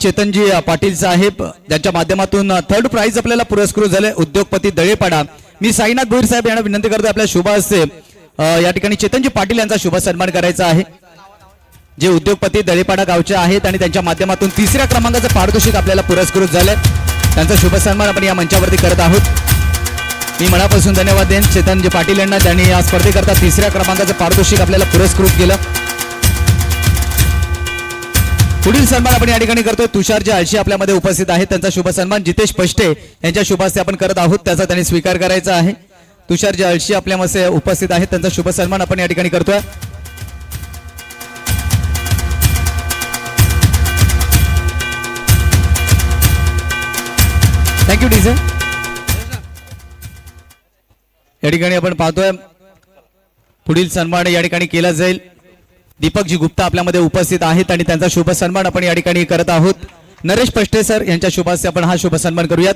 चेतनजी पाटील साहेब ज्यांच्या माध्यमातून third price आपल्याला पुरस्कृत झाले उद्योगपती दळेपाडा। मी साईनाथ भोईर साहेब यांना विनंती करतो आपल्या शुभ हस्ते या ठिकाणी चेतनजी पाटील यांचा शुभ सन्मान करायचा आहे, जे उद्योगपती दळेपाडा गावचे आहेत आणि त्यांच्या माध्यमातून तिसऱ्या क्रमांकाचं पारितोषिक आपल्याला पुरस्कृत झाले। त्यांचा शुभ सन्मान आपण या मंचावरती करत आहोत। मी मनापासून धन्यवाद देईन चेतनजी पाटील यांना, ज्यांनी या स्पर्धेकरता तिसऱ्या क्रमांकाचं पारितोषिक आपल्याला पुरस्कृत केलं। पुढील सन्मान आपण या ठिकाणी करतोय तुषारजी आळशी आपल्यामध्ये उपस्थित आहेत, त्यांचा शुभ सन्मान जितेश पष्टे यांच्या शुभ हस्ते आपण करत आहोत, त्याचा त्यांनी स्वीकार करायचा आहे। तुषारजी आळशी आपल्यामध्ये उपस्थित आहेत, त्यांचा शुभ सन्मान आपण या ठिकाणी करतोय। Thank you DJ. या ठिकाणी आपण पाहतोय पुढील सन्मान या ठिकाणी केला जाईल। दीपकजी गुप्ता आपल्यामध्ये उपस्थित आहेत आणि त्यांचा शुभ सन्मान आपण या ठिकाणी करत आहोत। नरेश पष्टे सर यांच्या शुभ हस्ते आपण हा शुभ सन्मान करूयात।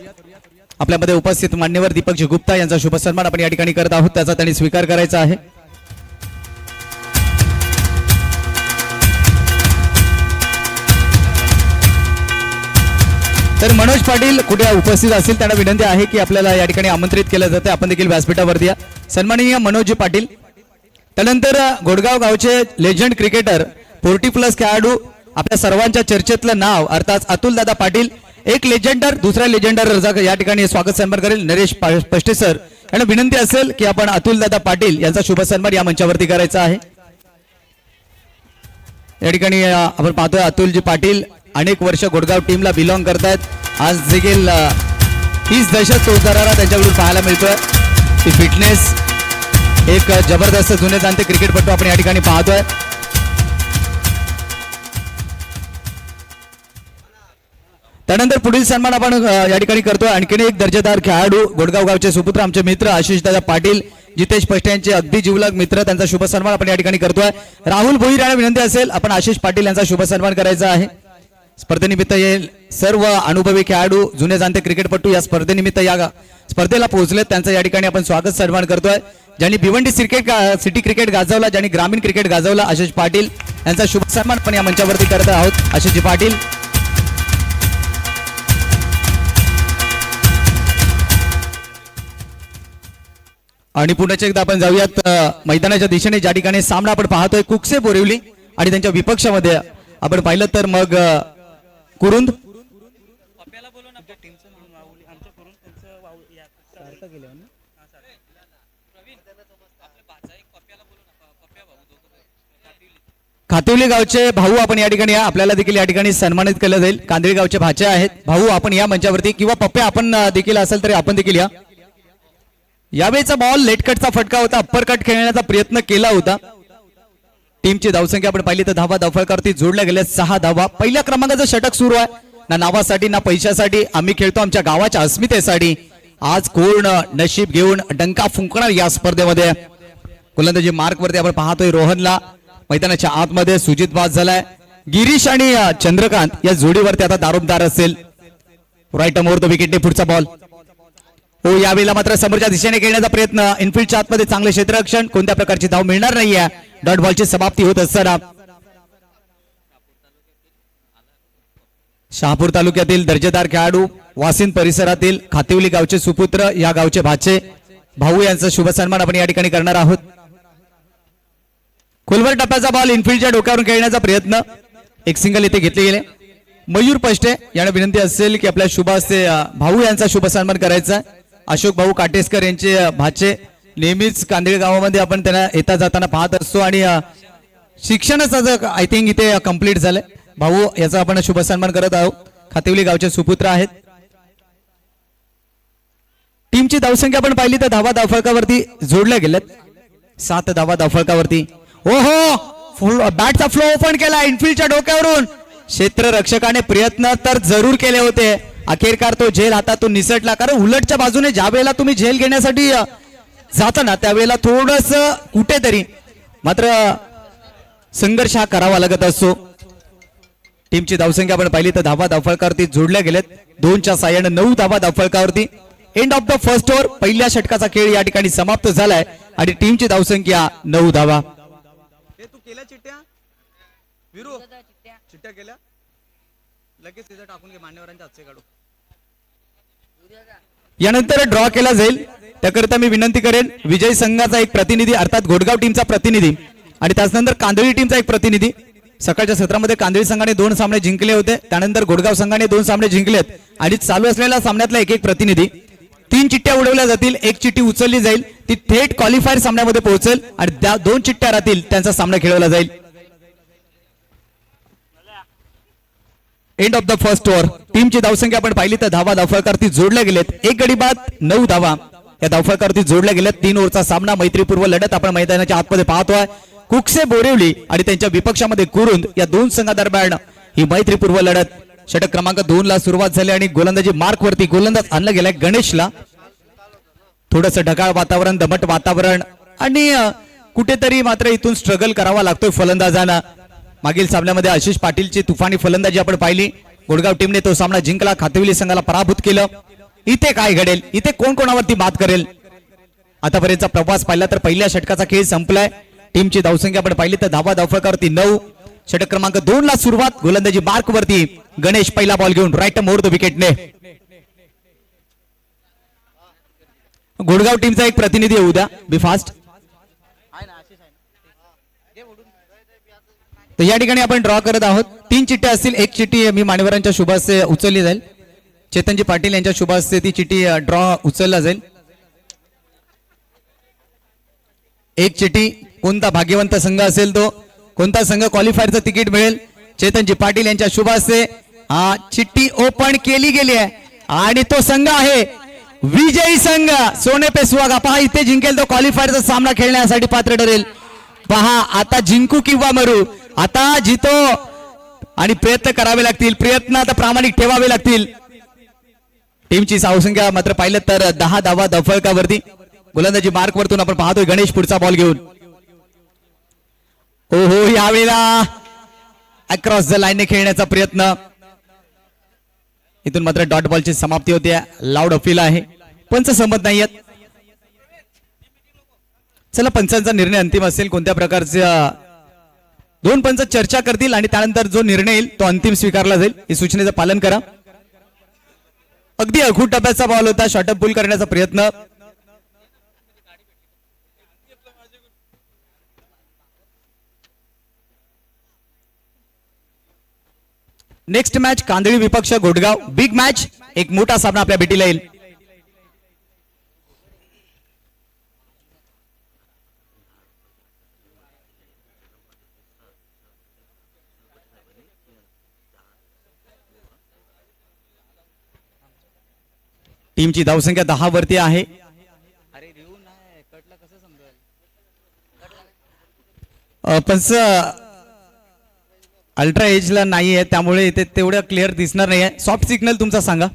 आपल्यामध्ये उपस्थित मान्यवर दीपकजी गुप्ता यांचा शुभ सन्मान आपण या ठिकाणी करत आहोत, त्याचा त्यांनी स्वीकार करायचा आहे। तर मनोज पाटील कुठे उपस्थित असतील त्यांना विनंती आहे की आपल्याला या ठिकाणी आमंत्रित केलं जाते, आपण देखील व्यासपीठावरती या। सन्माननीय मनोजजी पाटील। त्यानंतर गोडगाव गावचे लेजंड क्रिकेटर 40+ खेळाडू आपल्या सर्वांच्या चर्चेतलं नाव अर्थात अतुल दादा पाटील, एक लेजेंडर दुसरा लेजेंडर या ठिकाणी स्वागत सन्मान करेल नरेश पष्टे सर यांना विनंती असेल की आपण अतुल दादा पाटील यांचा शुभ सन्मान या मंचावरती करायचा आहे। या ठिकाणी आपण पाहतोय अतुलजी पाटील अनेक वर्ष गोडगाव टीमला बिलॉंग करतायत। आज देखील तीच दहशत तो दरारा त्यांच्याकडून पाहायला मिळतोय। ती फिटनेस एक जबरदस्त जुने जाणते क्रिकेटपटू आपण या ठिकाणी पाहतोय। त्यानंतर पुढील सन्मान आपण या ठिकाणी करतोय आणखीन एक दर्जेदार खेळाडू गोडगाव गावचे सुपुत्र आमचे मित्र आशिष दादा पाटील, जितेश पष्टे यांचे अगदी जिवलग मित्र, त्यांचा शुभ सन्मान आपण या ठिकाणी करतोय। राहुल भोईर यांना विनंती असेल आपण आशिष पाटील यांचा शुभ सन्मान करायचा आहे। स्पर्धेनिमित्त येईल सर्व अनुभवी खेळाडू जुने जाणते क्रिकेटपटू या स्पर्धेनिमित्त या स्पर्धेला पोहोचलेत, त्यांचं या ठिकाणी आपण स्वागत सन्मान करतोय। ज्यांनी भिवंडी सिटी क्रिकेट गाजवला, ज्यांनी ग्रामीण क्रिकेट गाजवला, आशिष पाटील यांचा शुभ सन्मान पण या मंचावरती करत आहोत। आशिषजी पाटील। आणि पुण्याच्या एकदा आपण जाऊयात मैदानाच्या दिशेने, ज्या ठिकाणी सामना आपण पाहतोय कुकसे बोरिवली आणि त्यांच्या विपक्षामध्ये आपण पाहिलं तर मग कुरुंद खातिवली गावचे भाऊ आपण या ठिकाणी आपल्याला देखील या ठिकाणी सन्मानित केलं जाईल। कांदळी गावचे भाचे आहेत भाऊ आपण या मंचावरती, किंवा पप्पे आपण देखील असेल तरी आपण देखील या। यावेळेचा बॉल लेट कटचा फटका होता, अप्पर कट खेळण्याचा प्रयत्न केला होता। टीमची धावसंख्या आपण पाहिली तर धावा धावफलकावरती जोडल्या गेल्या 6 धावा। पहिल्या क्रमांकाचं षटक सुरू आहे, ना नावासाठी ना पैशासाठी, आम्ही खेळतो आमच्या गावाच्या अस्मितेसाठी। आज कोण नशीब घेऊन डंका फुंकणार या स्पर्धेमध्ये। गोलंदाजी मार्क वरती आपण पाहतोय रोहनला, मैदानाच्या आतमध्ये सुजित बाद झालाय। गिरीश आणि चंद्रकांत या जोडीवरती आता दारोमदार असेल। राईट मोर द विकेटने पुढचा बॉल हो, यावेळेला मात्र समोरच्या दिशेने खेळण्याचा प्रयत्न, इनफिल्डच्या आतमध्ये चांगले क्षेत्ररक्षण, कोणत्या प्रकारची धाव मिळणार नाहीये। डॉट बॉलची समाप्ती होत असताना शहापूर तालुक्यातील दर्जेदार खेळाडू, वासिन परिसरातील खातिवली गावचे सुपुत्र, या गावचे भाचे भाऊ यांचा शुभ सन्मान आपण या ठिकाणी करणार आहोत। खोलवर टप्प्याचा बॉल इनफिल्डच्या डोक्यावरून खेळण्याचा प्रयत्न, एक सिंगल इथे घेतले गेले। मयूर पष्टे यांना विनंती असेल की आपल्या शुभ हस्ते भाऊ यांचा शुभ सन्मान करायचा। अशोक भाऊ काटेसकर यांचे भाचे, नेहमीच कांदळी गावामध्ये आपण त्यांना येता जाताना पाहत असतो आणि शिक्षणच आय थिंक इथे कंप्लीट झालंय। भाऊ याचा आपण शुभ सन्मान करत आहोत, खातिवली गावचे सुपुत्र आहेत। टीमची धावसंख्या आपण पाहिली तर धावा धावफलकावरती जोडल्या गेल्यात, 7 धावा धावफलकावरती। ओहो, बॅटचा फ्लो ओपन केला इनफिल्डच्या डोक्यावरून, क्षेत्ररक्षकाने प्रयत्न तर जरूर केले होते, अखेरकार तो झेल हातातून निसटला। कारण उलटच्या बाजूने ज्या वेळेला तुम्ही झेल घेण्यासाठी जाताना त्यावेळेला थोडस कुठेतरी मात्र संघर्ष हा करावा लागत असतो। टीमची धावसंख्या आपण पाहिली तर धावा धावफलकावरती जोडल्या गेल्यात, 2च्या साह्याने 9 धावा धावफलकावरती। End of the first over, पहिल्या षटकाचा खेळ या ठिकाणी समाप्त झालाय आणि टीमची धावसंख्या 9 धावा। तू केल्या चिट्ट्या विरू चिट्ट्या केल्या लगेच तिथे टाकून घे, मान्यवरांच्या हातचे काढू. यानंतर ड्रॉ केला जाईल. त्याकरिता मी विनंती करेन विजय संघाचा एक प्रतिनिधी अर्थात घोडगाव टीमचा प्रतिनिधी आणि त्यानंतर कांदळी टीमचा एक प्रतिनिधी. सकाळच्या सत्रामध्ये कांदळी संघाने 2 सामने जिंकले होते, त्यानंतर घोडगाव संघाने 2 सामने जिंकलेत आणि चालू असलेल्या सामन्यातला एक प्रतिनिधी. 3 चिठ्ठ्या उडवल्या जातील, एक चिठ्ठी उचलली जाईल, ती थेट क्वालिफायर सामन्यामध्ये पोहोचेल आणि त्या 2 चिठ्ठ्या राहतील, त्यांचा सामना खेळवला जाईल. End of the first over. टीमची धावसंख्या आपण पाहिली तर धावा धावफलकावरती जोडल्या गेलेत. 1 गडी बाद 9 धावा या धावफलकावरती जोडल्या गेल्यात. 3 ओव्हरचा सामना, मैत्रीपूर्व लढत आपण मैदानाच्या आतमध्ये पाहतोय. कुकसे बोरिवली आणि त्यांच्या विपक्षामध्ये कुरुंद या 2 संघादरम्यान ही मैत्रीपूर्व लढत. षटक क्रमांक 2 ला सुरुवात झाली आणि गोलंदाजी मार्क वरती गोलंदाज आणलं गेलाय गणेशला. थोडंसं ढगाळ वातावरण, दमट वातावरण आणि कुठेतरी मात्र इथून स्ट्रगल करावा लागतोय फलंदाजांना. मागील सामन्यामध्ये आशिष पाटीलची तुफानी फलंदाजी आपण पाहिली. गोडगाव टीमने तो सामना जिंकला, खातविली संघाला पराभूत केलं. इथे काय घडेल, इथे कोण कोणावरती मात करेल. आतापर्यंतचा प्रवास पाहिला तर पहिल्या षटकाचा खेळ संपलाय. टीमची धावसंख्या आपण पाहिली तर धावा धावफलकावरती 9. षटक क्रमांक 2 ला सुरुवात, गोलंदाजी मार्क वरती गणेश पहिला बॉल घेऊन राईट मोर द विकेटने. घोडगाव टीमचा एक प्रतिनिधी येऊ द्या, बी फास्ट. तर या ठिकाणी आपण ड्रॉ करत आहोत. 3 चिठ्ठ्या असतील, एक चिठ्ठी मी मान्यवरांच्या शुभ हस्ते उचलली जाईल. चेतनजी पाटील यांच्या शुभ हस्ते ती चिठ्ठी ड्रॉ उचलला जाईल. एक चिठ्ठी, कोणता भाग्यवंत संघ असेल तो, कोणता संघ क्वालिफायरचं तिकीट मिळेल, चेतनजी पाटील यांच्या शुभ हस्ते हा चिठ्ठी ओपन केली गेली आहे आणि तो संघ आहे विजयी संघ सोने पे सुहागा. पहा इथे जिंकेल तो क्वालिफायरचा सामना खेळण्यासाठी पात्र ठरेल. पहा आता जिंकू किंवा मरू, आता जितो आणि प्रयत्न करावे लागतील, प्रयत्न आता प्रामाणिक ठेवावे लागतील. टीमची धावसंख्या मात्र पाहिलं तर 10 धावा धावफलकावरती. गोलंदाजी मार्क वरतून आपण पाहतोय गणेश पुढचा बॉल घेऊन. ओहो, यावेळेला अक्रॉस द लाईनने खेळण्याचा प्रयत्न. इथून मात्र डॉट बॉलची समाप्ती होते. लाऊड अपील आहे, पंच सहमत नाहीयेत. चला, पंचांचा निर्णय अंतिम असेल. कोणत्या प्रकारच्या 2 पंच चर्चा करतील आणि त्यानंतर जो निर्णय येईल तो अंतिम स्वीकारला जाईल. ही सूचनेचं पालन करा. अगदी अखूट टप्प्याचा बॉल होता, शॉर्टअप पुल करण्याचा प्रयत्न. नेक्स्ट मॅच कांदळी विपक्ष घोडगाव. बिग मॅच, एक मोठा सामना आपल्या भेटीला येईल. टीमची धावसंख्या 10 वरती आहे. पंच अल्ट्रा एजला नाही आहे, त्यामुळे इथे तेवढं क्लिअर दिसणार नाही आहे. सॉफ्ट सिग्नल तुमचा सांगा.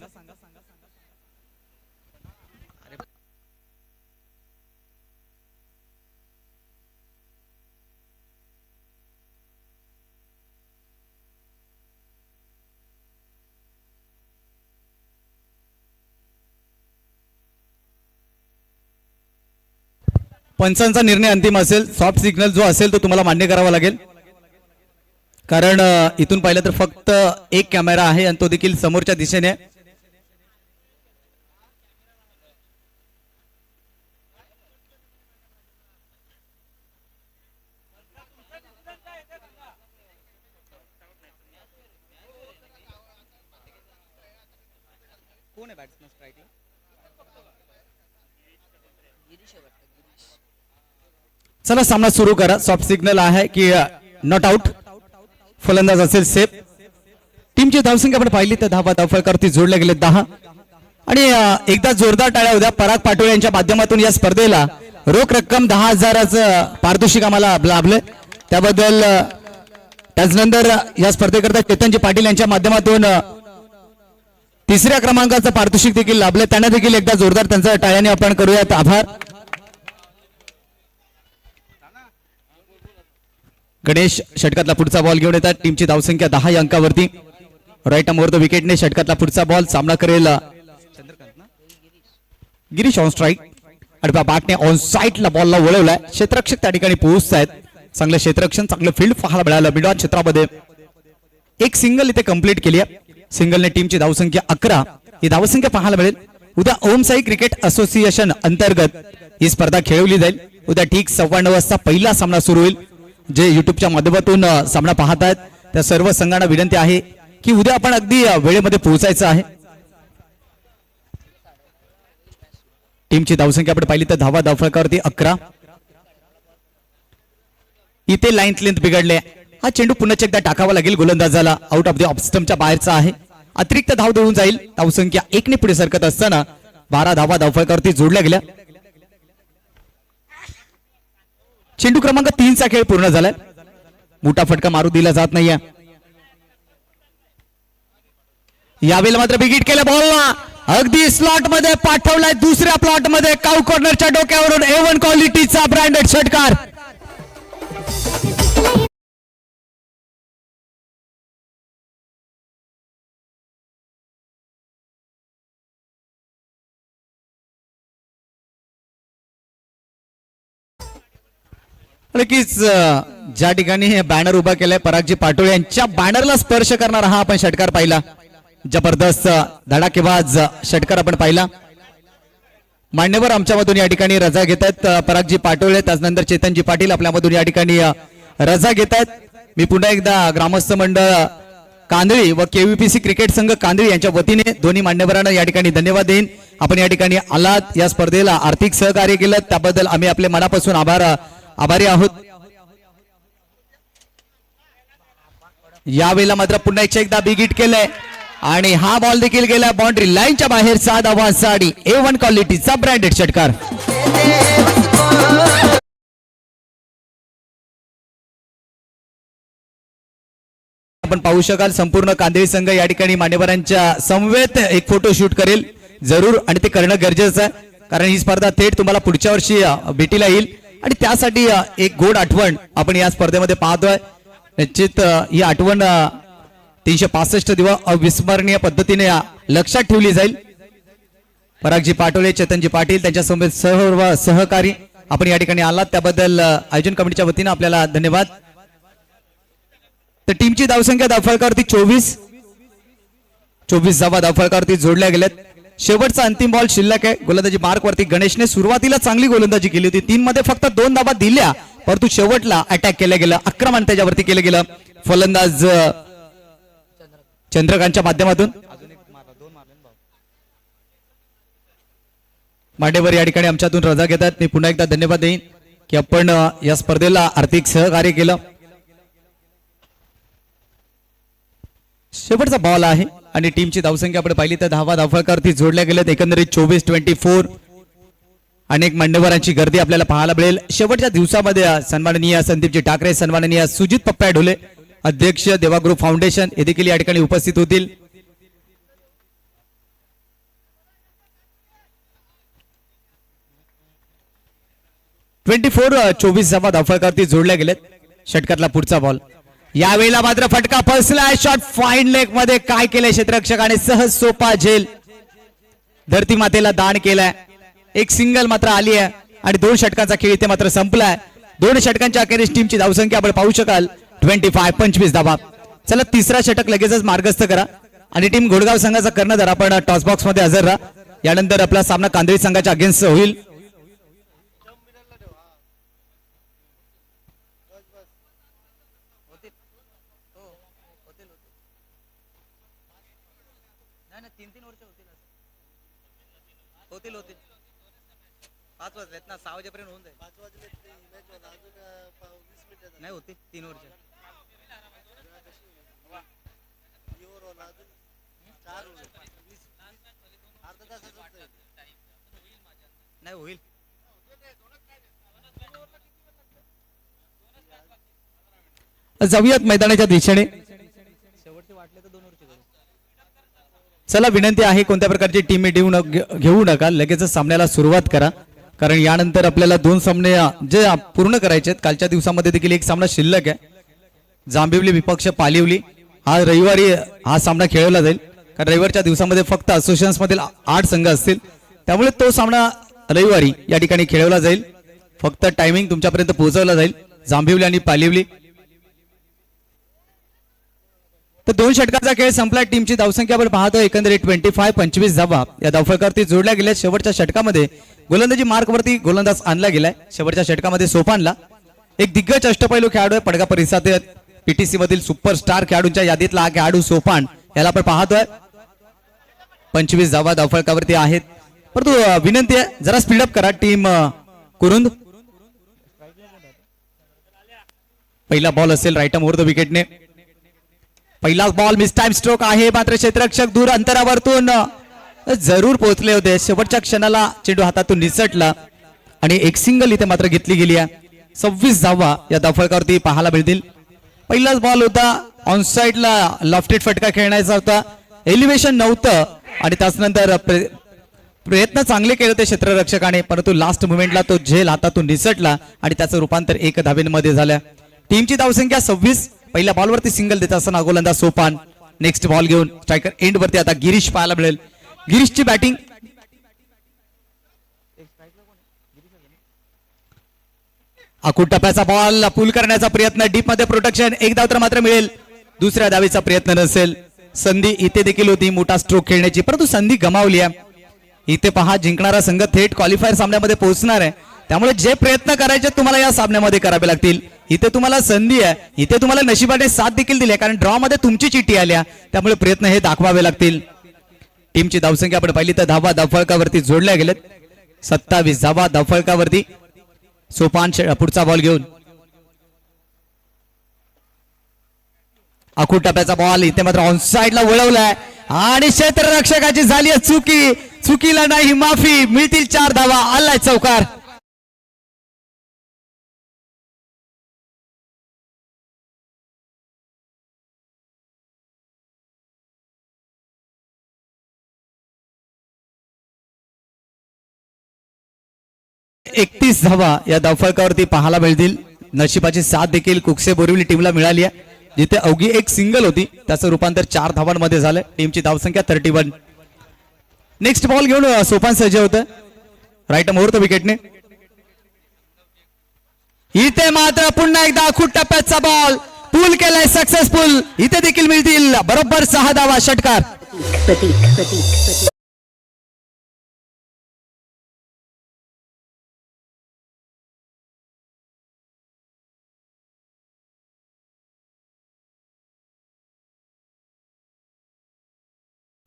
पंचांचा निर्णय अंतिम असेल. सॉफ्ट सिग्नल जो असेल तो तुम्हाला मान्य करावा लागेल, कारण इथून पाहिलं तर फक्त एक कॅमेरा आहे आणि तो देखील समोरच्या दिशेने. कोण आहे बॅट्समन स्ट्राईकला? चला, सामना सुरू करा. सॉफ्ट सिग्नल आहे की नॉट आउट, फलंदाज असेल सेफ. टीमची धावसंख्या आपण पाहिली तर धावा धावफलकावरती जोडले गेले 10. आणि एकदा जोरदार टाळ्या होत्या पराग पाटोळे यांच्या माध्यमातून या स्पर्धेला रोख रक्कम 10,000चं पारितोषिक आम्हाला लाभलं. त्याबद्दल त्याचनंतर या स्पर्धेकरता चेतनजी पाटील यांच्या माध्यमातून 3ऱ्या क्रमांकाचं पारितोषिक देखील लाभलं. त्यांना देखील एकदा जोरदार त्यांचा टाळ्याने आपण करूयात आभार. गणेश षटकातला पुढचा बॉल घेऊन येतात. टीमची धावसंख्या 10 या अंकावरती. राईट मोर द विकेटने षटकातला पुढचा बॉल सामना करेल गिरीश ऑन स्ट्राईक. आणि बॅटने ऑन साईडला बॉलला वळवलाय. क्षेत्ररक्षक त्या ठिकाणी पोहोचत आहेत. चांगलं क्षेत्ररक्षण, चांगलं फील्ड पाहायला मिळालं. मिडऑन क्षेत्रामध्ये एक सिंगल इथे कंप्लीट केली आहे. सिंगलने टीमची धावसंख्या 11 ही धावसंख्या पाहायला मिळेल. उद्या ओम साई क्रिकेट असोसिएशन अंतर्गत ही स्पर्धा खेळवली जाईल. उद्या ठीक 9:15 वाजता पहिला सामना सुरू होईल. जे युट्यूबच्या माध्यमातून सामना पाहत आहेत त्या सर्व संघांना विनंती आहे की उद्या आपण अगदी वेळेमध्ये पोहोचायचं आहे. टीमची धावसंख्या आपण पाहिली तर धावफलकावरती 11. इथे लाईन लेंथ बिघडले. हा चेंडू पुन्हा एकदा टाकावा लागेल. गोलंदाजाला आउट ऑफ द ऑफ स्टंपच्या बाहेरचा आहे. अतिरिक्त धाव देऊन जाईल. धावसंख्या 1 ने पुढे सरकत असताना 12 धावा धावफलकावरती जोडल्या गेल्या. चेंडू क्रमांक 3 चा खेळ पूर्ण झालाय. मोठा फटका मारू दिला जात नाहीये. यावेळेला मात्र बिगिट केलं. बॉलला अगदी स्लॉट मध्ये पाठवलाय. दुसऱ्या प्लॉट मध्ये काऊ कॉर्नरच्या डोक्यावरून A1 क्वालिटीचा ब्रँडेड षटकार. नक्कीच ज्या ठिकाणी हे बॅनर उभा केलाय परागजी पाटोळे यांच्या बॅनरला स्पर्श करणारा हा आपण षटकार पाहिला. जबरदस्त धडाकेबाज षटकार आपण पाहिला. मान्यवर आमच्यामधून या ठिकाणी रजा घेत आहेत. परागजी पाटोळे त्यानंतर चेतनजी पाटील आपल्यामधून या ठिकाणी रजा घेत आहेत. मी पुन्हा एकदा ग्रामस्थ मंडळ कांदळी व केव्हीपीसी क्रिकेट संघ कांदळी यांच्या वतीने दोन्ही मान्यवरांना या ठिकाणी धन्यवाद देईन. आपण या ठिकाणी आलात, या स्पर्धेला आर्थिक सहकार्य केलं त्याबद्दल आम्ही आपले मनापासून आभारी आहोत. यावेळेला मात्र पुन्हा एकदा बिग हिट केलंय आणि हा बॉल देखील गेला बाउंड्री लाईनच्या बाहेर. 6 धावांसाठी A1 क्वालिटीचा ब्रँडेड षटकार. आपण पाहू शकाल संपूर्ण कांदळी संघ या ठिकाणी मान्यवरांच्या समवेत एक फोटो शूट करेल जरूर आणि ते करणं गरजेचं आहे. कारण ही स्पर्धा थेट तुम्हाला पुढच्या वर्षी भेटीला येईल आणि त्यासाठी एक गोड आठवण आपण या स्पर्धेमध्ये पाहतोय. निश्चित ही आठवण 365 दिवस अविस्मरणीय पद्धतीने लक्षात ठेवली जाईल. परागजी पाटोळे, चेतनजी पाटील त्यांच्या समवेत सर्व सहकारी आपण या ठिकाणी आलात त्याबद्दल आयोजन कमिटीच्या वतीने आपल्याला धन्यवाद. तर टीमची धावसंख्या धावफलकावरती 24 धावा धावफलकावरती जोडल्या गेल्यात. शेवटचा अंतिम बॉल शिल्लक आहे. गोलंदाजी मार्क वरती गणेशने सुरुवातीला चांगली गोलंदाजी केली होती. 3 मध्ये फक्त 2 धावा दिल्या परंतु शेवटला अटॅक केलं गेलं, आक्रमण त्याच्यावरती केलं गेलं. फलंदाज चंद्रकांतच्या माध्यमातून मांडेवर या ठिकाणी आमच्यातून रजा घेतात. मी पुन्हा एकदा धन्यवाद देईन की आपण या स्पर्धेला आर्थिक सहकार्य केलं. शेवटचा बॉल आहे आणि टीमची धावसंख्या आपण पाहिली तर धावा धावफलकावरती जोडल्या गेल्यात. एकंदरीत 24-24 अनेक मान्यवरांची गर्दी आपल्याला पाहायला मिळेल. शेवटच्या दिवसामध्ये सन्माननीय संदीपजी ठाकरे, सन्माननीय सुजित पप्पा ढोले, अध्यक्ष देवा ग्रुप फाउंडेशन हे देखील या ठिकाणी उपस्थित होतील. चोवीस धावा धावफलकावरती जोडल्या गेलेत. षटकातला पुढचा बॉल. यावेळेला मात्र फटका फसलाय. शॉट फाईन लेग मध्ये काय केलंय क्षेत्ररक्षकाने, सहज सोपा झेल धरती मातेला दान केलाय. एक सिंगल मात्र आली आहे आणि 2 षटकांचा खेळ इथे मात्र संपलाय. 2 षटकांच्या अखेरीस टीमची धावसंख्या आपण पाहू शकाल 25 धावा. चला तिसरा षटक लगेचच मार्गस्थ करा आणि टीम घोडगाव संघाचा कर्णधार आपण टॉस बॉक्स मध्ये हजर राहा. यानंतर आपला सामना कांदळी संघाच्या अगेन्स्ट होईल. होतील 5 वाजलेत ना, 6 वाजेपर्यंत होऊन जाईल. 5 वाजले नाही होते 3 वर्ष नाही होईल. जाऊयात मैदानाच्या दिशेने. शेवटचे वाटले तर 2 वर्ष. चला विनंती आहे कोणत्या प्रकारची टीम मीटिंग घेऊ नका, लगेचच सामन्याला सुरुवात करा. कारण यानंतर आपल्याला 2 सामने जे पूर्ण करायचे आहेत. कालच्या दिवसामध्ये देखील एक सामना शिल्लक आहे. जांभिवली विपक्ष पालिवली. हा रविवारी हा सामना खेळवला जाईल कारण रविवारच्या दिवसामध्ये फक्त असोसिएशन्स मधील 8 संघ असतील त्यामुळे तो सामना रविवारी या ठिकाणी खेळवला जाईल. फक्त टायमिंग तुमच्यापर्यंत पोहोचवला जाईल. जांभिवली आणि पालिवली. तर 2 षटकाचा खेळ संपला. टीमची धावसंख्या आपण पाहतो एकंदरीत 25 धावा या धावफलकावरती जोडल्या गेल्या. शेवटच्या षटकामध्ये गोलंदाजी मार्कवरती गोलंदाज आणला गेलाय. शेवटच्या षटकामध्ये सोपानला एक दिग्गज अष्टपैलू खेळाडू आहे. पडगा परिसरात पीटीसी मधील सुपरस्टार खेळाडूंच्या यादीतला हा खेळाडू सोपान याला आपण पाहतोय. 25 धावा धावफलकावरती आहेत. परंतु विनंती आहे जरा स्पीडअप करा टीम कुरुंद. पहिला बॉल असेल राईट मुहूर्त विकेटने. पहिला बॉल मिस टाइम स्ट्रोक आहे. मात्र क्षेत्ररक्षक दूर अंतरावरतून जरूर पोहोचले होते. शेवटच्या क्षणाला चेंडू हातातून निसटला आणि एक सिंगल इथे मात्र घेतली गेली आहे. 26 धावा या धावफलकावरती पाहायला मिळतील. पहिलाच बॉल होता. ऑन साइडला लॉफ्टेड फटका खेळण्याचा होता. एलिव्हेशन नव्हतं आणि त्यानंतर प्रयत्न चांगले केले होते क्षेत्ररक्षकाने, परंतु लास्ट मुमेंटला तो झेल हातातून निसटला आणि त्याचं रूपांतर 1 धावेमध्ये झालं. टीमची धावसंख्या 26. पहिल्या बॉलवरती सिंगल देत असताना गोलंदाज सोपान. नेक्स्ट बॉल घेऊन स्ट्रायकर एंड वरती आता गिरीश पाहायला मिळेल. गिरीशची बॅटिंग. आखूड टप्प्याचा बॉल पूल करण्याचा प्रयत्न. डीप मध्ये प्रोटेक्शन. एक धाव तर मात्र मिळेल. दुसऱ्या धावेचा प्रयत्न नसेल. संधी इथे देखील होती मोठा स्ट्रोक खेळण्याची, परंतु संधी गमावली आहे. इथे पहा जिंकणारा संघ थेट क्वालिफायर सामन्यामध्ये पोहोचणार आहे. त्यामुळे जे प्रयत्न करायचे तुम्हाला या सामन्यामध्ये करावे लागतील. इथे तुम्हाला संधी आहे. इथे तुम्हाला नशिबाने साथ देखील दिली, कारण ड्रॉ मध्ये तुमची चिठ्ठी आल्या. त्यामुळे प्रयत्न हे दाखवावे लागतील. टीमची धावसंख्या आपण पाहिली तर धावा धावफलकावरती जोडल्या गेलेत. 27 धावा धावफलकावरती. सोपान पुढचा बॉल घेऊन. आखूड टप्प्याचा बॉल इथे मात्र ऑन साइडला वळवलाय आणि क्षेत्ररक्षकाची झाली चुकी. चुकीला नाही माफी. मिळतील 4 धावा. आलाय चौकार. एकतीस धावा या धावफलकावरती पाहायला मिळतील. नशिबाची साथ देखील कुकसे बोरिवली टीमला मिळाली आहे. जिथे अवघी एक सिंगल होती त्याचं रूपांतर 4 धावांमध्ये झालं. टीमची धावसंख्या 31. नेक्स्ट बॉल घेऊन सोपान सज्ज होतं राईट मुहूर्त विकेटने. इथे मात्र पुन्हा एकदा आखूड टप्प्याचा बॉल पूल केलाय सक्सेसफुल. इथे देखील मिळतील बरोबर 6 धावा. षटकार.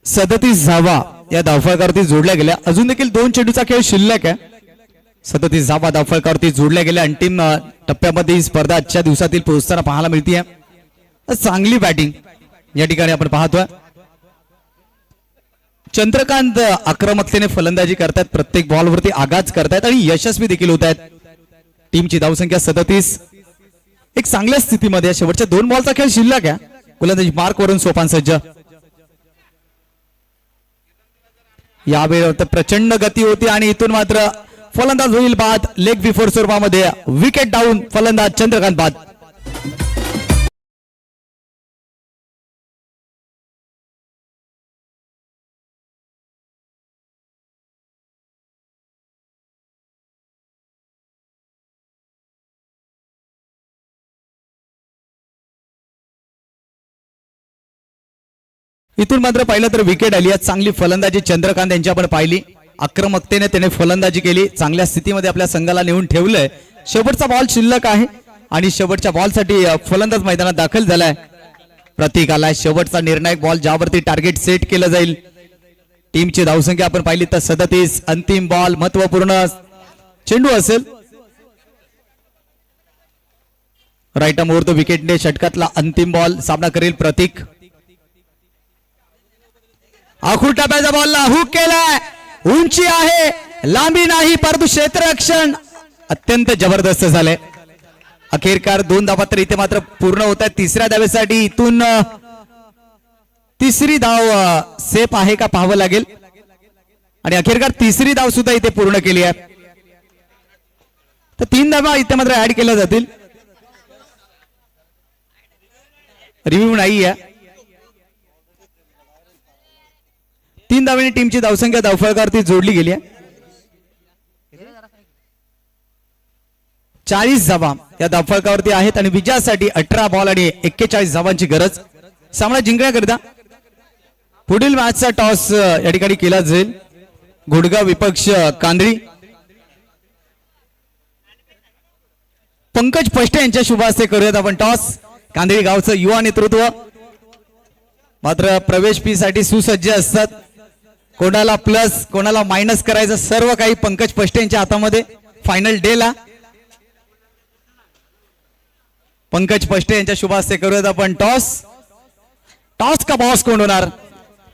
सदतीस धावा या धावफलकावरती जोडल्या गेल्या. अजून देखील 2 चेंडूचा खेळ शिल्लक आहे. 37 धावा धावफलकावरती जोडल्या गेल्या. अंतिम टप्प्यामध्ये ही स्पर्धा आजच्या दिवसातील पोहोचताना पाहायला मिळते. चांगली बॅटिंग या ठिकाणी आपण पाहतोय. चंद्रकांत आक्रमकतेने फलंदाजी करतायत. प्रत्येक बॉलवरती आघात करतायत आणि यशस्वी देखील होत आहेत. टीमची धावसंख्या 37. एक चांगल्या स्थितीमध्ये. शेवटच्या 2 बॉलचा खेळ शिल्लक आहे. गोलंदाजी मार्क वरून सोपान सज्ज. यावेळी प्रचंड गती होती आणि इथून मात्र फलंदाज होईल बाद. लेग बिफोर स्वरूपामध्ये विकेट डाऊन. फलंदाज चंद्रकांत बाद. इथून मात्र पाहिलं तर विकेट आली. चांगली फलंदाजी चंद्रकांत यांची आपण पाहिली. आक्रमकतेने त्याने फलंदाजी केली. चांगल्या स्थितीमध्ये आपल्या संघाला नेऊन ठेवलंय. शेवटचा बॉल शिल्लक आहे आणि शेवटच्या बॉलसाठी फलंदाज मैदानात दाखल झालाय. प्रतीक आलाय. शेवटचा निर्णायक बॉल ज्यावरती टार्गेट सेट केलं जाईल. टीमची धावसंख्या आपण पाहिली तर 37. अंतिम बॉल महत्वपूर्ण चेंडू असेल. राईट मुहूर्त विकेटने षटकातला अंतिम बॉल सामना करेल प्रतीक. आखूड टप्प्याच्या बॉलला हुक केलाय. उंची आहे, लांबी नाही, परंतु क्षेत्ररक्षण अत्यंत जबरदस्त झालंय. अखेरकार 2 धावा तर इथे मात्र पूर्ण होत आहेत. तिसऱ्या धावेसाठी इथून तिसरी धाव सेफ आहे का पाहावं लागेल आणि अखेरकार तिसरी धाव सुद्धा इथे पूर्ण केली आहे. तर 3 धावा इथे मात्र ऍड केल्या जातील. रिव्ह्यू नाही आहे. 3 धावांनी टीमची धावसंख्या धावफलकावरती जोडली गेली आहे. 40 धावा या धावफलकावरती आहेत आणि विजयासाठी 18 बॉल आणि 41 धावांची गरज. सामना जिंकण्याकरिता पुढील मॅचचा टॉस या ठिकाणी केला जाईल. घोडगाव विपक्ष कांदळी. पंकज पष्टे यांच्या शुभ हस्ते करूयात आपण टॉस. कांदळी गावचं युवा नेतृत्व मात्र प्रवेश फी साठी सुसज्ज असतात. कोणाला प्लस कोणाला मायनस करायचं सर्व काही पंकज पष्टे यांच्या हातामध्ये. फायनल डे ला पंकज पष्टे यांच्या शुभ हस्ते करूयात आपण टॉस. टॉस का बॉस कोण होणार?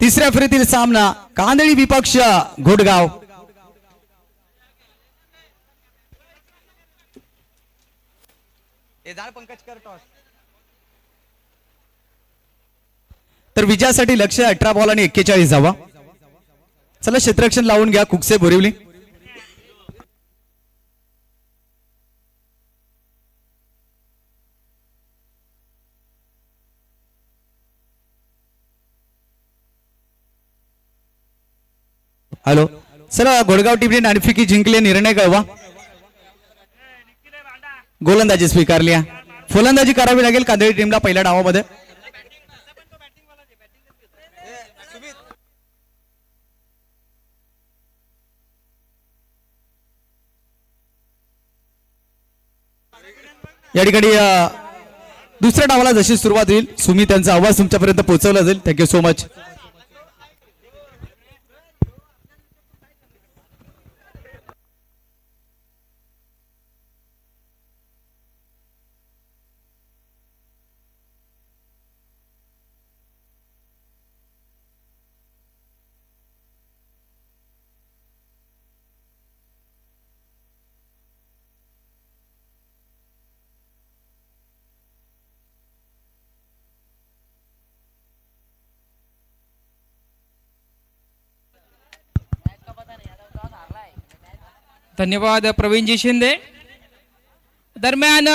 तिसऱ्या फेरीतील सामना कांदळी विपक्ष घोडगाव. तर विजयासाठी लक्ष 18 बॉल आणि 41 धावा. चला क्षेत्ररक्षण लावून घ्या कुकसे बोरिवली. हॅलो चला घोडगाव टीमने नाणेफेकी जिंकली. निर्णय कळवा. गोलंदाजी स्वीकारली. फलंदाजी करावी लागेल कांदळी टीमला पहिल्या डावामध्ये. या ठिकाणी दुसऱ्या डावाला जशी सुरुवात होईल सुमित यांचा आवाज तुमच्यापर्यंत पोहोचवला जाईल. Thank you so much. धन्यवाद प्रवीणजी शिंदे. दरम्यान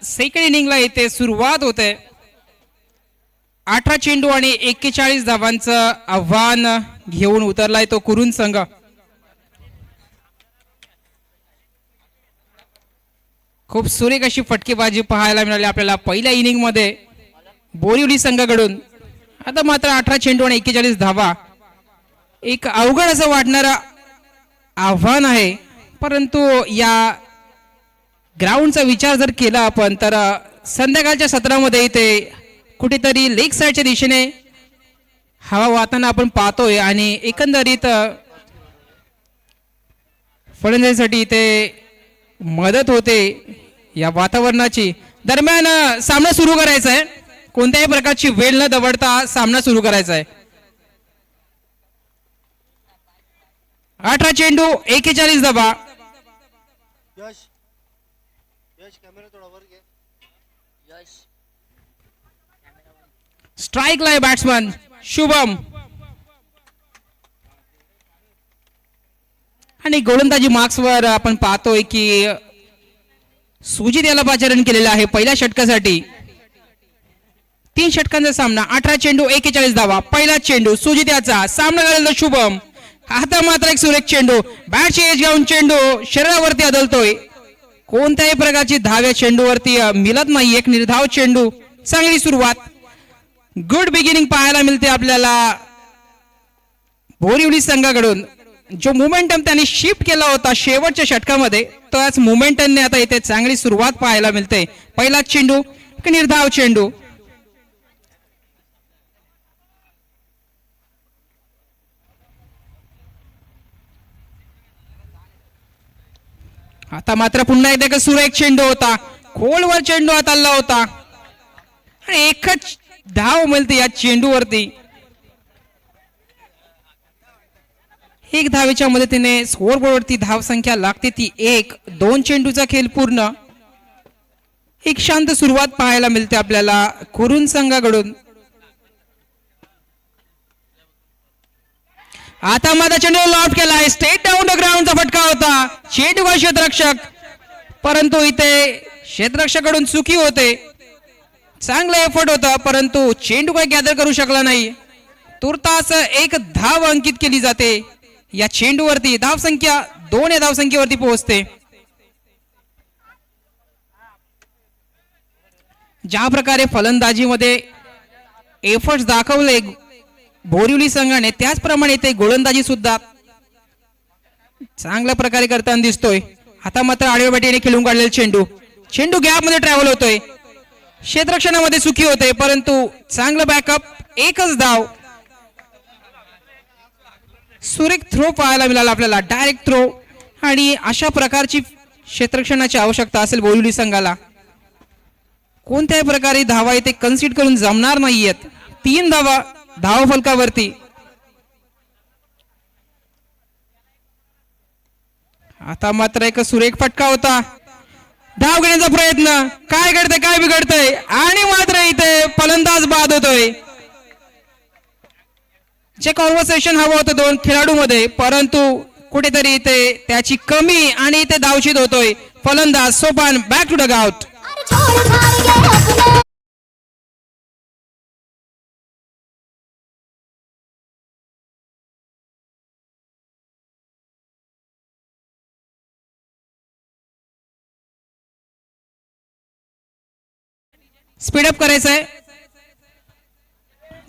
सेकंड इनिंगला इथे सुरुवात होते. 18 चेंडू आणि 41 धावांचं आव्हान घेऊन उतरलाय तो कुरुन संघ. खूप सुरेख अशी फटकेबाजी पाहायला मिळाली आपल्याला पहिल्या इनिंग मध्ये बोरिवली संघाकडून. आता मात्र 18 चेंडू आणि 41 धावा एक अवघड असं वाटणारं आव्हान आहे. परंतु या ग्राउंडचा विचार जर केला आपण तर संध्याकाळच्या सत्रामध्ये इथे कुठेतरी लेग साईडच्या दिशेने हवा वाहताना आपण पाहतोय आणि एकंदरीत फलंदाजीसाठी इथे मदत होते या वातावरणाची. दरम्यान सामना सुरू करायचा आहे. कोणत्याही प्रकारची वेळ न दवडता सामना सुरू करायचा आहे. 18 चेंडू 41 धावा. स्ट्राइक ला बॅट्समन शुभम आणि गोलंदाजी मार्क्सवर आपण पाहतोय की सुजित याला पाचारण केलेलं आहे पहिल्या षटकासाठी. 3 षटकांचा सामना. 18 चेंडू 41 धावा. पहिला चेंडू सुजित याचा. सामना करायला शुभम. आता मात्र एक सुरेख चेंडू. बॅटची एज घेऊन चेंडू शरीरावरती आदळतोय. कोणत्याही प्रकारची धाव या चेंडूवरती मिळत नाही. एक निर्धाव चेंडू. चांगली सुरुवात. गुड बिगिनिंग पाहायला मिळते आपल्याला बोरिवली संघाकडून. जो मोमेंटम त्यांनी शिफ्ट केला होता शेवटच्या षटकामध्ये त्याच मोमेंटमने आता इथे चांगली सुरुवात पाहायला मिळते. पहिला चेंडू निर्धाव चेंडू. आता मात्र पुन्हा एकदा सुरेख चेंडू होता. खोलवर चेंडू हाताळला होता आणि एकच धाव मिळते या चेंडूवरती. एक धावेच्या मदतीने स्कोअरबोर्डवरती धाव संख्या लागते ती 1. 2 चेंडूचा खेळ पूर्ण. एक शांत सुरुवात पाहायला मिळते आपल्याला कुरुन संघाकडून. आता मात्र चेंडू लॉफ्ट केलाय. स्ट्रेट डाऊन द ग्राउंडचा फटका होता. चेंडू का क्षेत्ररक्षक परंतु इथे क्षेत्ररक्षकाकडून चुकी होते. चांगला एफर्ट होता परंतु चेंडू काय गॅदर करू शकला नाही. तुर्तास एक धाव अंकित केली जाते या चेंडूवरती. धाव संख्या 2 या धाव संख्येवरती पोहोचते. ज्या प्रकारे फलंदाजीमध्ये एफर्ट्स दाखवले बोरिवली संघाने, त्याचप्रमाणे ते गोलंदाजी सुद्धा चांगल्या प्रकारे करताना दिसतोय. आता मात्र आडव्या बॅटीने खेळून काढलेला चेंडू गॅप मध्ये ट्रॅव्हल होतोय, क्षेत्ररक्षणामध्ये सुखी होते, परंतु चांगलं बॅकअप, एकच धाव. सुरेख थ्रो पाहायला मिळाला आपल्याला, डायरेक्ट थ्रो. आणि अशा प्रकारची क्षेत्ररक्षणाची आवश्यकता असेल बोरिवली संघाला. कोणत्याही प्रकारे धावा इथे कन्सिड करून जमणार नाहीयेत. 3 धावा धाव फलकावरती. आता मात्र एक सुरेख फटका होता, धाव घेण्याचा प्रयत्न, काय घडतंय काय बिघडतंय, आणि मात्र इथे फलंदाज बाद होतोय. जे कॉन्व्हर्सेशन हवं होतं दोन खेळाडूमध्ये, परंतु कुठेतरी इथे त्याची कमी आणि इथे धावशीत होतोय फलंदाज Sopan. Back to the out. Speed up करायचंय.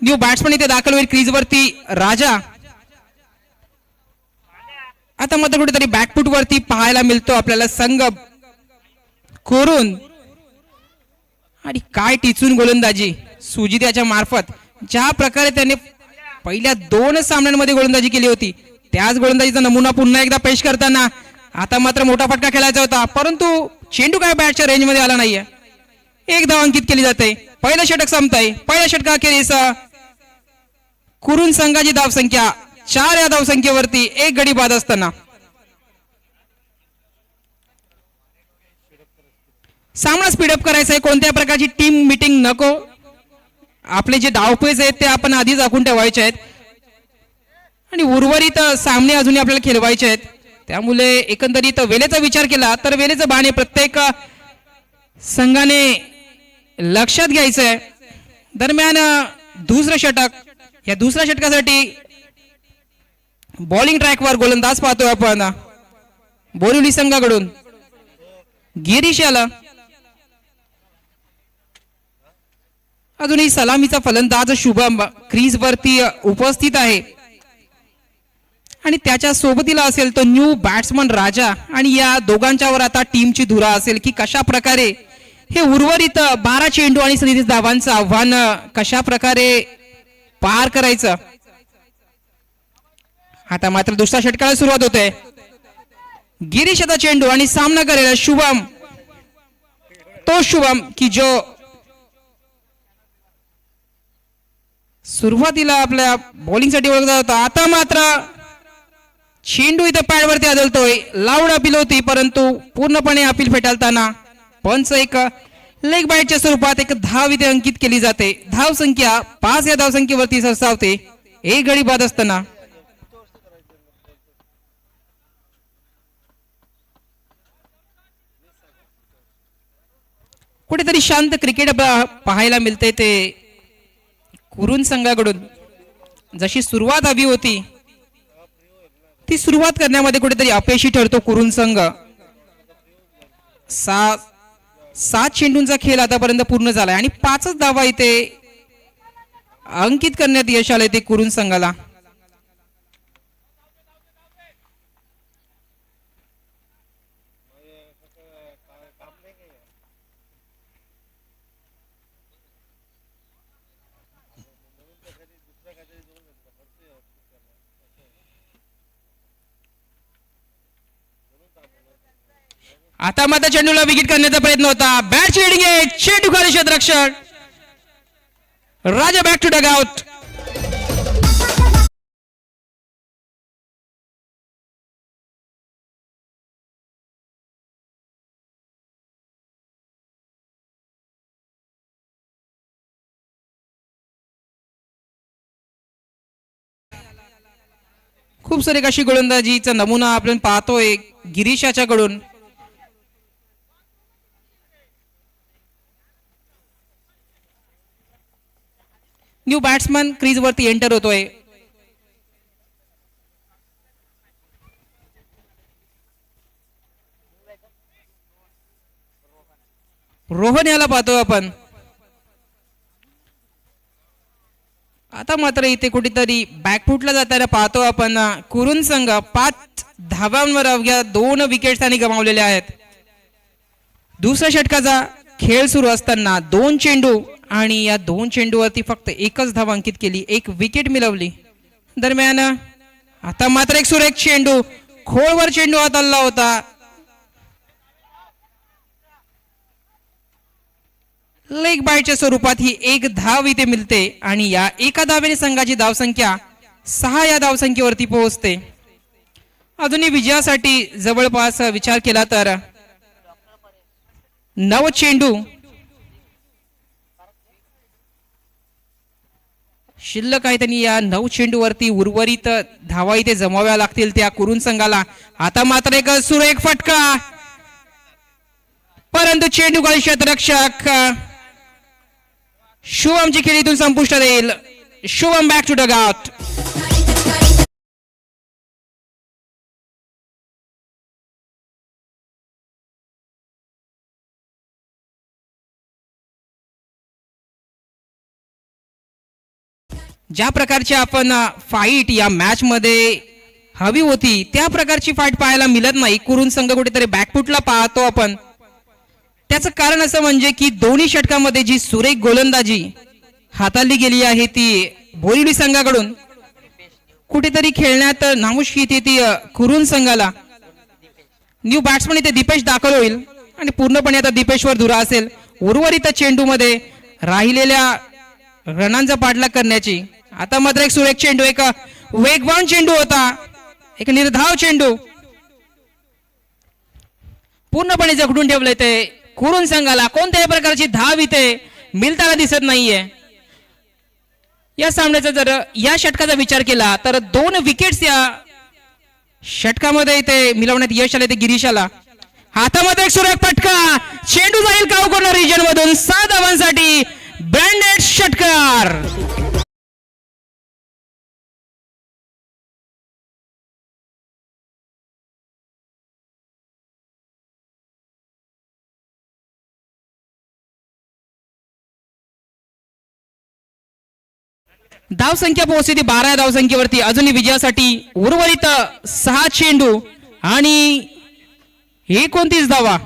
न्यू बॅट्समन इथे दाखल होईल क्रीजवरती राजा. आता मात्र कुठेतरी बॅकफुट वरती पाहायला मिळतो आपल्याला संघ कोरून. आणि काय टिचून गोलंदाजी सुजित याच्या मार्फत. ज्या प्रकारे त्याने पहिल्या 2 सामन्यांमध्ये गोलंदाजी केली होती, त्याच गोलंदाजीचा नमुना पुन्हा एकदा पेश करताना. आता मात्र मोठा फटका खेळायचा होता, परंतु चेंडू काय बॅटच्या रेंजमध्ये आला नाहीये. 1 धाव अंकित केली जाते. पहिलं षटक संपतंय. पहिल्या षटकाखेरीस कुरुन संघाची धावसंख्या 4 या धावसंख्येवरती 1 गडी बाद असताना सामना स्पीडअप करायचा आहे. कोणत्या प्रकारची टीम मीटिंग नको. आपले जे धावपेच आहेत ते आपण आधीच आखून ठेवायचे आहेत आणि उर्वरित सामने अजूनही आपल्याला खेळवायचे आहेत. त्यामुळे एकंदरीत वेळेचा विचार केला तर वेळेचं बाणे प्रत्येक संघाने लक्षात घ्यायचं आहे. दरम्यान दुसरं षटक, या दुसऱ्या षटकासाठी बॉलिंग ट्रॅकवर गोलंदाज पाहतोय आपण बोरिवली संघाकडून. गिरीश याला अजूनही सलामीचा फलंदाज शुभम क्रीज वरती उपस्थित आहे आणि त्याच्या सोबतीला असेल तो न्यू बॅट्समन राजा. आणि या दोघांच्यावर आता टीमची धुरा असेल की कशा प्रकारे हे उर्वरित 12 चेंडू आणि 37 धावांचं आव्हान कशा प्रकारे पार करायचं. आता मात्र दुसऱ्या षटकाला सुरुवात होते. गिरीश आता चेंडू आणि सामना करेल शुभम. तो शुभम की जो सुरुवातीला आपल्या बॉलिंगसाठी ओळखला होता. आता मात्र चेंडू इथं पॅडवरती आदळतोय. लाऊड अपील होती, परंतु पूर्णपणे अपील फेटाळताना पंच एक लेग बाईटच्या स्वरूपात एक धाव इथे अंकित केली जाते. धाव संख्या 5 या धावसंख्येवरती सरसावते 1 गडी बाद असताना. कुठेतरी शांत क्रिकेट पाहायला मिळते ते कुरुन संघाकडून. जशी सुरुवात हवी होती ती सुरुवात करण्यामध्ये कुठेतरी अपयशी ठरतो कुरुन संघ. 7 चेंडूंचा खेळ आतापर्यंत पूर्ण झालाय आणि 5च धावा इथे अंकित करण्यात यश आले ते कुरुन संघाला. आता मात्र चेंडूला विकेट करण्याचा प्रयत्न होता. बॅट लिडिंग आहे. चेंडू खाली क्षेत्ररक्षण. राजा बॅक टू डग आउट. खूप सारे अशी गोलंदाजीचा नमुना आपण पाहतोय गिरीशाच्याकडून. न्यू बॅट्समन क्रीज वरती एंटर होतोय. रोहन याला पाहतोय आपण. आता मात्र इथे कुठेतरी बॅकफुटला जाताना पाहतो आपण कुरुन संघ 5 धावांवर अवघ्या 2 विकेट्स त्यांनी गमावलेल्या आहेत. दुसऱ्या षटकाचा खेळ सुरू असताना 2 चेंडू आणि या 2 चेंडूवरती फक्त एकच धाव अंकित केली, 1 विकेट मिळवली. दरम्यान आता मात्र एक सुरेख चेंडू, खोलवर चेंडू हाताळला होता. लेग बायच्या स्वरूपात ही 1 धाव इथे मिळते आणि या एका धावेने संघाची धावसंख्या 6 या धावसंख्येवरती पोहोचते. अजूनही विजयासाठी जवळपास विचार केला तर 9 चेंडू शिल्लक आहे. त्यांनी या 9 चेंडूवरती उर्वरित धावा इथे जमाव्या लागतील त्या कुरुन संघाला. आता मात्र एक सुरेख फटका, परंतु चेंडू गडी क्षेत्ररक्षक शुभमची खेळीतून संपुष्टात येईल. Shubham back to dugout. ज्या प्रकारची आपण फाईट या मॅच मध्ये हवी होती त्या प्रकारची फाईट पाहायला मिळत नाही. कुरुन संघ कुठेतरी बॅकफुटला पाहतो आपण. त्याचं कारण असं म्हणजे की दोन्ही षटकामध्ये जी सुरेख गोलंदाजी हाताळली गेली आहे ती बोरिवली संघाकडून कुठेतरी खेळण्यात नामुष्की येते ती कुरुन संघाला. न्यू बॅट्समन इथे दीपेश दाखल होईल आणि पूर्णपणे आता दीपेशवर धुरा असेल उर्वरित चेंडू मध्ये राहिलेल्या रनांचा पाठलाग करण्याची. आता मात्र एक सुरेख चेंडू, एक वेगवान चेंडू होता, एक निर्धाव चेंडू पूर्णपणे जखडून ठेवले ते कुरुन संघाला. कोणत्याही प्रकारची धाव इथे मिळताना दिसत नाहीये. या सामन्याचा जर या षटकाचा विचार केला तर 2 विकेट्स या षटकामध्ये इथे मिळवण्यात यश आले ते गिरीशाला. हातामध्ये एक सुरेख फटका, चेंडू जाईल काव कॉर्नर रिजन मधून 6 धावांसाठी ब्रँडेड षटकार. धावसंख्या पोहोचली 12 धावसंख्येवरती. अजूनही विजयासाठी उर्वरित 6 चेंडू आणि 29 धावा.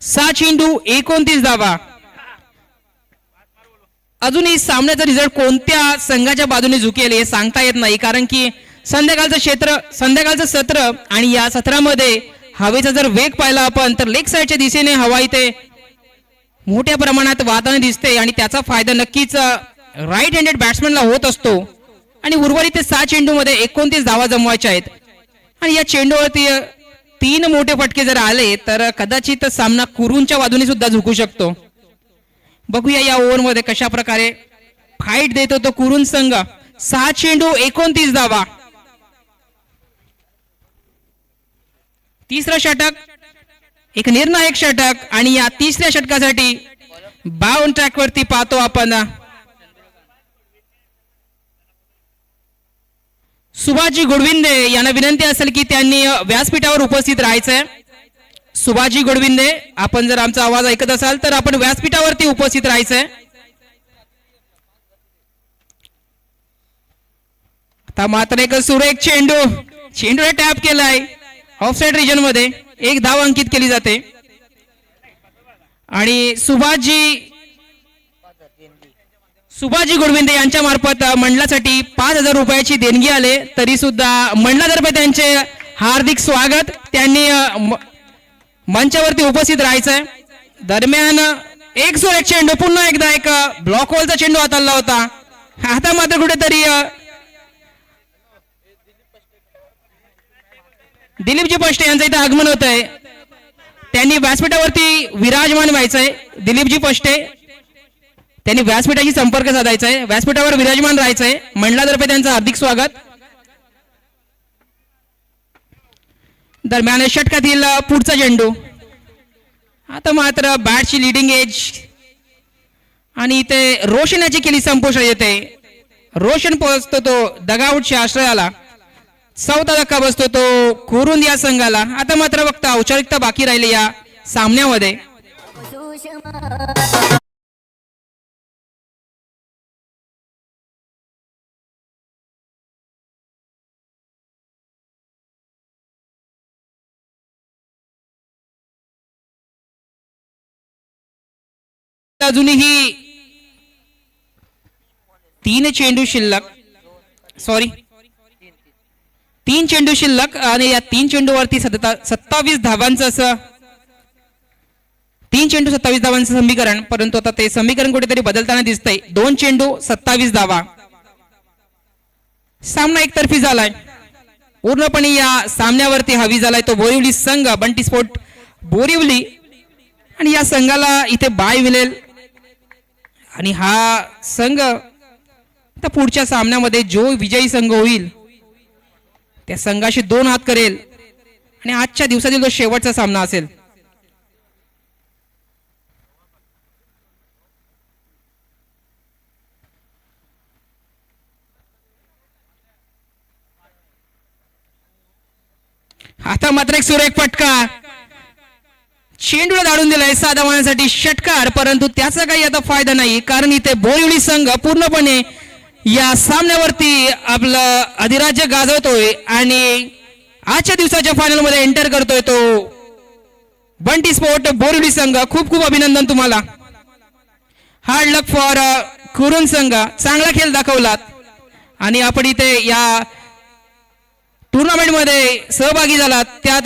6 चेंडू 29 धावा. अजूनही सामन्याचा रिझल्ट कोणत्या संघाच्या बाजूने झुकेल हे सांगता येत नाही, कारण की संध्याकाळचं सत्र आणि या सत्रामध्ये हवेचा जर वेग पाहिला आपण तर लेग साईडच्या दिशेने हवा इथे मोठ्या प्रमाणात वाहताना दिसते आणि त्याचा फायदा नक्कीच राईट हँडेड बॅट्समनला होत असतो. आणि उर्वरित 6 चेंडू मध्ये 29 धावा जमवायच्या आहेत आणि या चेंडूवरती 3 मोठे फटके जर आले तर कदाचित सामना कुरुनच्या बाजूने सुद्धा झुकू शकतो. बघूया या ओव्हरमध्ये कशा प्रकारे फाईट देतो तो कुरुन संघ. 6 चेंडू 29 धावा. तिसरं षटक, एक निर्णायक षटक आणि या तिसऱ्या षटकासाठी बाउंड ट्रॅक वरती पाहतो आपण सुभाजी गुडविंदे यांना विनंती असेल की त्यांनी व्यासपीठावर उपस्थित राहायचंय. सुभाजी गुडविंदे, आपण जर आमचा आवाज ऐकत असाल तर आपण व्यासपीठावरती उपस्थित राहायचंय. आता मात्र एक सुरेख चेंडूला टॅप केलाय ऑफसाइड रिजन मध्ये. 1 धाव अंकित केली जाते आणि सुभाजी गुडविंदे यांच्या मार्फत मंडळासाठी 5,000 रुपयाची देणगी आले. तरी सुद्धा मंडळातर्फे त्यांचे हार्दिक स्वागत. त्यांनी मंचावरती उपस्थित राहायचंय. दरम्यान एक सुरेख चेंडू, पुन्हा एकदा एक ब्लॉक होलचा चेंडू हाताळला होता. आता मात्र कुठेतरी दिलीपजी पष्टे यांचं इथे आगमन होत आहे. त्यांनी व्यासपीठावरती विराजमान व्हायचंय. दिलीपजी पष्टे त्यांनी व्यासपीठाशी संपर्क साधायचा आहे, व्यासपीठावर विराजमान राहायचंय. मंडळातर्फे त्यांचं हार्दिक स्वागत. दरम्यान षटकातील पुढचा चेंडू. आता मात्र बॅटची लिडिंग एज आणि इथे रोशन याची केली संपुष्टात येते. रोशन पोहोचतो तो डगआउटच्या आश्रयाला. 4था धक्का बसतो तो कुरुन या संघाला. आता मात्र फक्त औपचारिकता बाकी राहिली या सामन्यामध्ये. अजूनही 3 चेंडू शिल्लक, सॉरी 3 चेंडू शिल्लक आणि या 3 चेंडूवरती 27 धावांचं असं 3 चेंडू 27 धावांचं समीकरण, परंतु आता ते समीकरण कुठेतरी बदलताना दिसतंय. 2 चेंडू 27 धावा. सामना एकतर्फी झालाय. पूर्णपणे या सामन्यावरती हवी झालाय तो बोरिवली संघ, बंटी स्पोर्ट बोरिवली. आणि या संघाला इथे बाय मिळेल आणि हा संघ तर पुढच्या सामन्यामध्ये जो विजयी संघ होईल त्या संघाशी 2 हात करेल आणि आजच्या दिवसातील तो शेवटचा सामना असेल. आता मात्र एक सुरेख फटका, चेंडूला धाडून दिलाय 6 धावांसाठी षटकार, परंतु त्याचा काही आता फायदा नाही कारण इथे बोरिवली संघ पूर्णपणे या सामन्यावरती आपलं अधिराज्य गाजवतोय आणि आजच्या दिवसाच्या फायनल मध्ये एंटर करतोय तो बंटी स्पोर्ट बोरिवली संघ. खूप खूप अभिनंदन तुम्हाला. हार्ड लक फॉर कुरुन संघ, चांगला खेळ दाखवलात आणि आपण इथे या टुर्नामेंट मध्ये सहभागी झालात. त्या